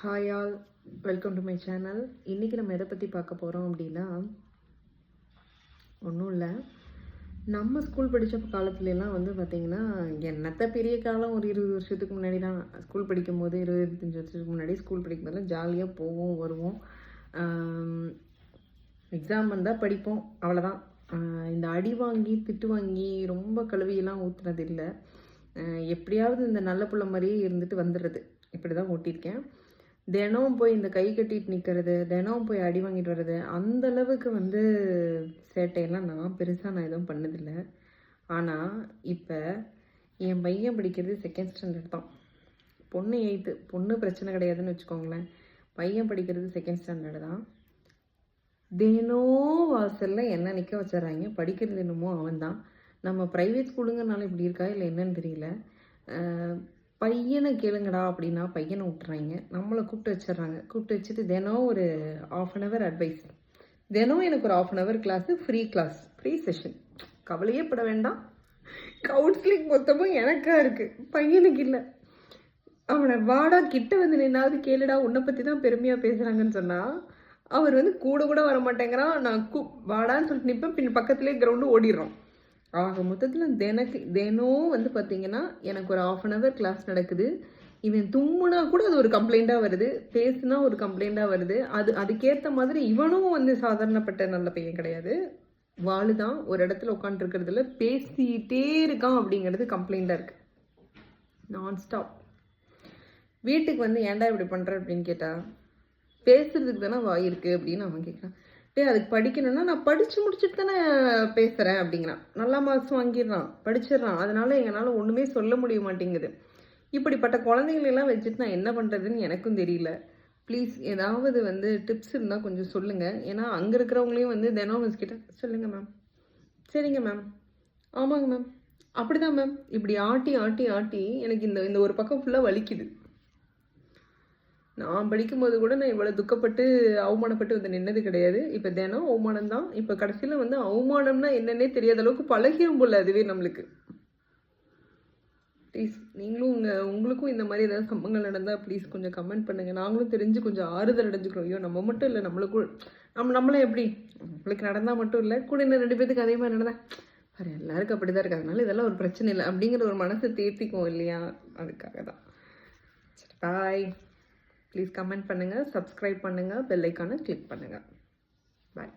Hi all, welcome to my channel. இன்றைக்கி நம்ம எதை பற்றி பார்க்க போகிறோம் அப்படின்னா, ஒன்றும் இல்லை. நம்ம ஸ்கூல் படித்த காலத்துலலாம் வந்து பார்த்திங்கன்னா, என்னத்த பெரிய காலம், ஒரு 20 வருஷத்துக்கு முன்னாடி தான் ஸ்கூல் படிக்கும்போது, 25 வருஷத்துக்கு முன்னாடி ஸ்கூல் படிக்கும்போதெல்லாம் ஜாலியாக போவோம் வருவோம். எக்ஸாம் வந்தால் படிப்போம், அவ்வளோதான். இந்த அடி வாங்கி திட்டு வாங்கி ரொம்ப கழுவியெல்லாம் ஊற்றுனது இல்லை. எப்படியாவது இந்த நல்ல பிள்ளை மாதிரியே இருந்துட்டு வந்துடுறது, இப்படி தான் ஓட்டியிருக்கேன். தினம் போய் இந்த கை கட்டிட்டு நிற்கிறது, தினம் போய் அடி வாங்கிட்டு வர்றது, அந்த அளவுக்கு வந்து சேட்டையெல்லாம் நான் எதுவும் பண்ணதில்லை. ஆனால் இப்போ என் பையன் படிக்கிறது 2nd ஸ்டாண்டர்ட் தான். பொண்ணு 8th. பொண்ணு பிரச்சனை கிடையாதுன்னு வச்சுக்கோங்களேன். பையன் படிக்கிறது 2nd ஸ்டாண்டர்டு தான். தினம் வாசலில் என்ன நிற்க வச்சிடறாங்க. படிக்கிறது என்னமோ அவன் தான். நம்ம ப்ரைவேட் ஸ்கூலுங்கிறனால இப்படி இருக்கா இல்லை என்னன்னு தெரியல. பையனை கேளுங்கடா அப்படின்னா பையனை விட்டுறாங்க, நம்மளை கூப்பிட்டு வச்சிடுறாங்க. கூப்பிட்டு வச்சுட்டு தினம் ஒரு 1/2 hour அட்வைஸ், தினம் எனக்கு ஒரு 1/2 hour கிளாஸு, ஃப்ரீ செஷன். கவலையே பட வேண்டாம், கவுன்சிலிங் மொத்தமும் எனக்கா இருக்குது, பையனுக்கு இல்லை. அவனை வாடா கிட்ட வந்து நின்னாவது கேளுடா, உன்னை பற்றி தான் பெருமையாக பேசுகிறாங்கன்னு சொன்னால் அவர் வந்து கூட வர மாட்டேங்கிறான். நான் வாடான்னு சொல்லிட்டு நிற்பேன், பின் பக்கத்துலேயே கிரவுண்டு ஓடிடுறோம். ஆக மொத்தத்தில் தினம் வந்து பார்த்திங்கன்னா எனக்கு ஒரு 1/2 hour கிளாஸ் நடக்குது. இவன் தும்முனா கூட அது ஒரு கம்ப்ளைண்ட்டாக வருது, பேசுனா ஒரு கம்ப்ளைண்ட்டாக வருது. அதுக்கேற்ற மாதிரி இவனும் வந்து சாதாரணப்பட்ட நல்ல பையன் கிடையாது, வாழு தான். ஒரு இடத்துல உட்காந்துருக்கிறதுல பேசிகிட்டே இருக்கான் அப்படிங்கிறது கம்ப்ளைண்ட்டாக இருக்குது, நான்ஸ்டாப். வீட்டுக்கு வந்து ஏன்டா இப்படி பண்ணுற அப்படின்னு கேட்டால், பேசுறதுக்கு தானே வாய் இருக்குது அப்படின்னு அவன் கேட்குறான். அதுக்கு படிக்கணும்னா நான் படித்து முடிச்சுட்டு தானே பேசுகிறேன் அப்படிங்கிறான். நல்லா மார்க்ஸ் வாங்கிடுறான், படிச்சிடுறான். அதனால எங்களால் ஒன்றுமே சொல்ல முடிய மாட்டேங்குது. இப்படிப்பட்ட குழந்தைங்களெல்லாம் வச்சுட்டு நான் என்ன பண்ணுறதுன்னு எனக்கும் தெரியல. ப்ளீஸ் ஏதாவது வந்து டிப்ஸ் இருந்தால் கொஞ்சம் சொல்லுங்கள். ஏன்னா அங்கே இருக்கிறவங்களையும் வந்து தினம் மிஸ் கிட்ட சொல்லுங்கள் மேம், சரிங்க மேம், ஆமாங்க மேம், அப்படி தான் மேம், இப்படி ஆட்டி எனக்கு இந்த ஒரு பக்கம் ஃபுல்லாக வலிக்குது. நான் படிக்கும்போது கூட நான் இவ்வளோ துக்கப்பட்டு அவமானப்பட்டு வந்து நின்னது கிடையாது. இப்போ தினம் அவமானம் தான். இப்போ கடைசியில் வந்து அவமானம்னா என்னன்னே தெரியாத அளவுக்கு பழகிடும் போல அதுவே நம்மளுக்கு. ப்ளீஸ் நீங்களும் உங்களுக்கும் இந்த மாதிரி ஏதாவது சம்பவங்கள் நடந்தால் ப்ளீஸ் கொஞ்சம் கமெண்ட் பண்ணுங்கள். நாங்களும் தெரிஞ்சு கொஞ்சம் ஆறுதல் அடைஞ்சுக்கிறோம். ஐயோ நம்ம மட்டும் இல்லை, நம்மளுக்கும் நம்மளும் எப்படி நம்மளுக்கு நடந்தால் மட்டும் இல்லை, கூட இன்னும் 2 பேத்துக்கு அதே மாதிரி நடந்தா வேறு எல்லாருக்கும் அப்படி தான் இருக்கு. அதனால இதெல்லாம் ஒரு பிரச்சனை இல்லை அப்படிங்கிற ஒரு மனசை தேர்த்திக்கும் இல்லையா, அதுக்காக தான். சரி, பாய். ப்ளீஸ் கமெண்ட் பண்ணுங்கள், சப்ஸ்கிரைப் பண்ணுங்கள், பெல் ஐக்கானை கிளிக் பண்ணுங்கள். பாய்.